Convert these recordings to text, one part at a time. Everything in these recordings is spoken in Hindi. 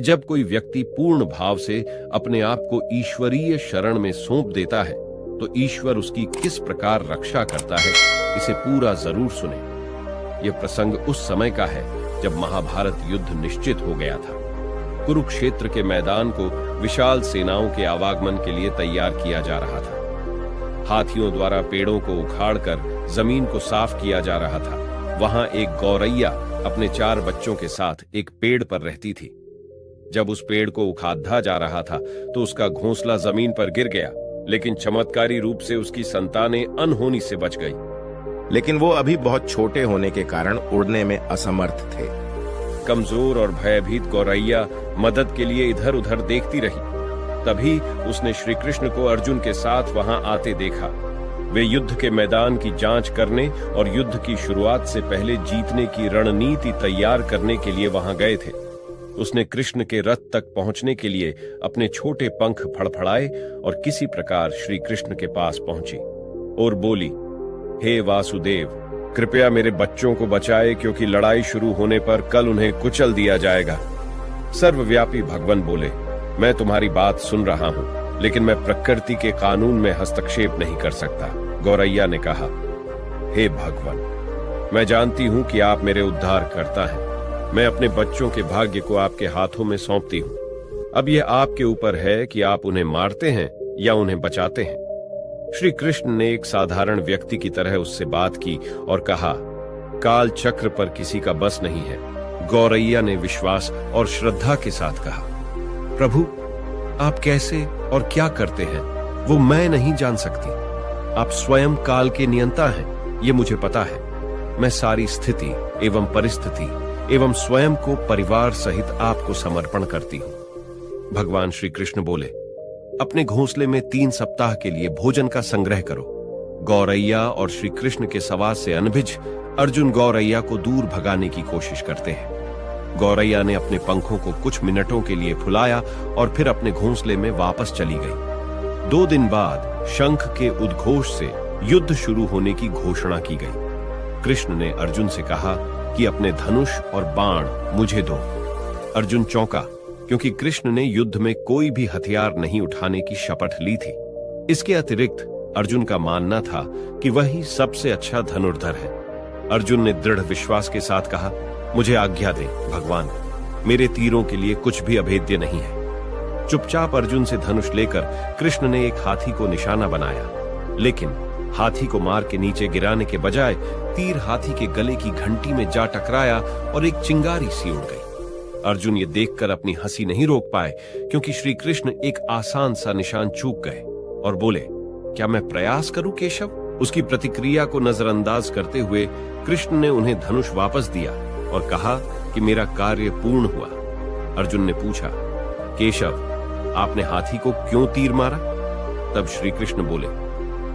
जब कोई व्यक्ति पूर्ण भाव से अपने आप को ईश्वरीय शरण में सौंप देता है तो ईश्वर उसकी किस प्रकार रक्षा करता है, इसे पूरा जरूर सुने। यह प्रसंग उस समय का है जब महाभारत युद्ध निश्चित हो गया था। कुरुक्षेत्र के मैदान को विशाल सेनाओं के आवागमन के लिए तैयार किया जा रहा था। हाथियों द्वारा पेड़ों को उखाड़कर जमीन को साफ किया जा रहा था। वहां एक गौरैया अपने 4 बच्चों के साथ एक पेड़ पर रहती थी। जब उस पेड़ को उखाड़ा जा रहा था तो उसका घोंसला जमीन पर गिर गया, लेकिन चमत्कारी रूप से उसकी संतानें अनहोनी से बच गई। लेकिन वो अभी बहुत छोटे होने के कारण उड़ने में असमर्थ थे। कमजोर और भयभीत गौरैया मदद के लिए इधर उधर देखती रही। तभी उसने श्री कृष्ण को अर्जुन के साथ वहां आते देखा। वे युद्ध के मैदान की जांच करने और युद्ध की शुरुआत से पहले जीतने की रणनीति तैयार करने के लिए वहां गए थे। उसने कृष्ण के रथ तक पहुंचने के लिए अपने छोटे पंख फड़फड़ाए और किसी प्रकार श्री कृष्ण के पास पहुंची और बोली, हे वासुदेव, कृपया मेरे बच्चों को बचाए, क्योंकि लड़ाई शुरू होने पर कल उन्हें कुचल दिया जाएगा। सर्वव्यापी भगवान बोले, मैं तुम्हारी बात सुन रहा हूं, लेकिन मैं प्रकृति के कानून में हस्तक्षेप नहीं कर सकता। गौरैया ने कहा, हे भगवान, मैं जानती हूं कि आप मेरे उद्धार करता है। मैं अपने बच्चों के भाग्य को आपके हाथों में सौंपती हूं। अब यह आपके ऊपर है कि आप उन्हें मारते हैं या उन्हें बचाते हैं। श्री कृष्ण ने एक साधारण व्यक्ति की तरह उससे बात की और कहा, काल चक्र पर किसी का बस नहीं है। गौरैया ने विश्वास और श्रद्धा के साथ कहा, प्रभु, आप कैसे और क्या करते हैं वो मैं नहीं जान सकती। आप स्वयं काल के नियंता हैं, ये मुझे पता है। मैं सारी स्थिति एवं परिस्थिति एवं स्वयं को परिवार सहित आपको समर्पण करती हूं। भगवान श्री कृष्ण बोले, अपने घोंसले में 3 सप्ताह के लिए भोजन का संग्रह करो। गौरैया और श्री कृष्ण के सवार से अनभिज अर्जुन गौरैया को दूर भगाने की कोशिश करते हैं। गौरैया ने अपने पंखों को कुछ मिनटों के लिए फुलाया और फिर अपने घोंसले में वापस चली गई। 2 दिन बाद शंख के उद्घोष से युद्ध शुरू होने की घोषणा की गई। कृष्ण ने अर्जुन से कहा कि अपने धनुष और बाण मुझे दो। अर्जुन चौंका, क्योंकि कृष्ण ने युद्ध में कोई भी हथियार नहीं उठाने की शपथ ली थी। इसके अतिरिक्त अर्जुन का मानना था कि वही सबसे अच्छा धनुर्धर है। अर्जुन ने दृढ़ विश्वास के साथ कहा, मुझे आज्ञा दे भगवान, मेरे तीरों के लिए कुछ भी अभेद्य नहीं है। चुपचाप अर्जुन से धनुष लेकर कृष्ण ने एक हाथी को निशाना बनाया, लेकिन हाथी को मार के नीचे गिराने के बजाय तीर हाथी के गले की घंटी में जा टकराया और एक चिंगारी सी उड़ गई। अर्जुन ये देखकर अपनी हंसी नहीं रोक पाए, क्योंकि श्री कृष्ण एक आसान सा निशान चूक गए और बोले, क्या मैं प्रयास करूं केशव? उसकी प्रतिक्रिया को नजरअंदाज करते हुए कृष्ण ने उन्हें धनुष वापस दिया और कहा कि मेरा कार्य पूर्ण हुआ। अर्जुन ने पूछा, केशव, आपने हाथी को क्यों तीर मारा? तब श्री कृष्ण बोले,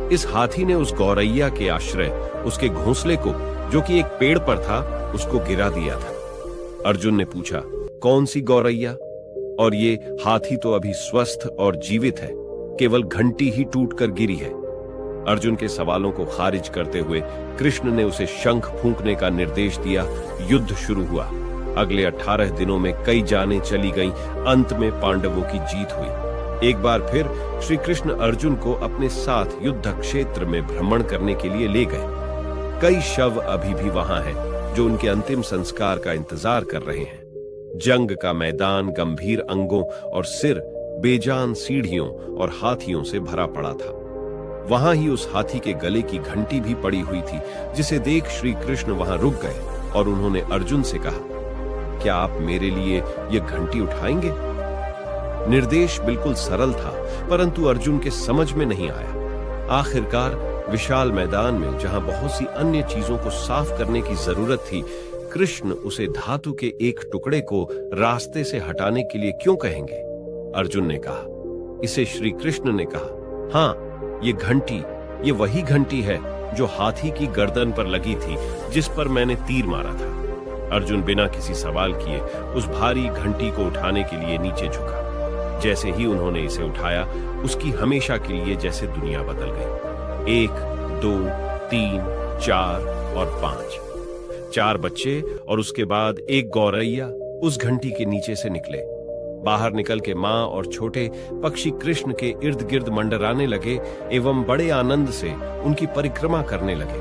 इस हाथी ने उस गौरैया के आश्रय उसके घोंसले को, जो कि एक पेड़ पर था, उसको गिरा दिया था। अर्जुन ने पूछा, कौन सी गौरैया? और ये हाथी तो अभी स्वस्थ और जीवित है, केवल घंटी ही टूटकर गिरी है। अर्जुन के सवालों को खारिज करते हुए कृष्ण ने उसे शंख फूंकने का निर्देश दिया। युद्ध शुरू हुआ। अगले 18 दिनों में कई जानें चली गईं। अंत में पांडवों की जीत हुई। एक बार फिर श्री कृष्ण अर्जुन को अपने साथ युद्ध क्षेत्र में भ्रमण करने के लिए ले गए। कई शव अभी भी वहां हैं, जो उनके अंतिम संस्कार का इंतजार कर रहे हैं। जंग का मैदान गंभीर अंगों और सिर, बेजान सीढ़ियों और हाथियों से भरा पड़ा था। वहां ही उस हाथी के गले की घंटी भी पड़ी हुई थी, जिसे देख श्री कृष्ण वहां रुक गए और उन्होंने अर्जुन से कहा, क्या आप मेरे लिए यह घंटी उठाएंगे? निर्देश बिल्कुल सरल था, परंतु अर्जुन के समझ में नहीं आया। आखिरकार विशाल मैदान में, जहां बहुत सी अन्य चीजों को साफ करने की जरूरत थी, कृष्ण उसे धातु के एक टुकड़े को रास्ते से हटाने के लिए क्यों कहेंगे? अर्जुन ने कहा। इसे श्री कृष्ण ने कहा, हाँ, ये घंटी, ये वही घंटी है जो हाथी की गर्दन पर लगी थी, जिस पर मैंने तीर मारा था। अर्जुन बिना किसी सवाल किए उस भारी घंटी को उठाने के लिए नीचे झुका। जैसे ही उन्होंने इसे उठाया, उसकी हमेशा के लिए जैसे दुनिया बदल गई। 1, 2, 3, 4 और 5 4 बच्चे और उसके बाद एक गौरैया उस घंटी के नीचे से निकले। बाहर निकल के माँ और छोटे पक्षी कृष्ण के इर्द गिर्द मंडराने लगे एवं बड़े आनंद से उनकी परिक्रमा करने लगे।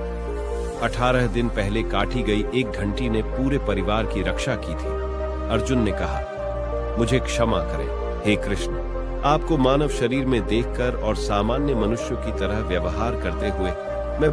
18 दिन पहले काटी गई एक घंटी ने पूरे परिवार की रक्षा की थी। अर्जुन ने कहा, मुझे क्षमा करें हे कृष्ण, आपको मानव शरीर में देखकर और सामान्य मनुष्यों की तरह व्यवहार करते हुए मैं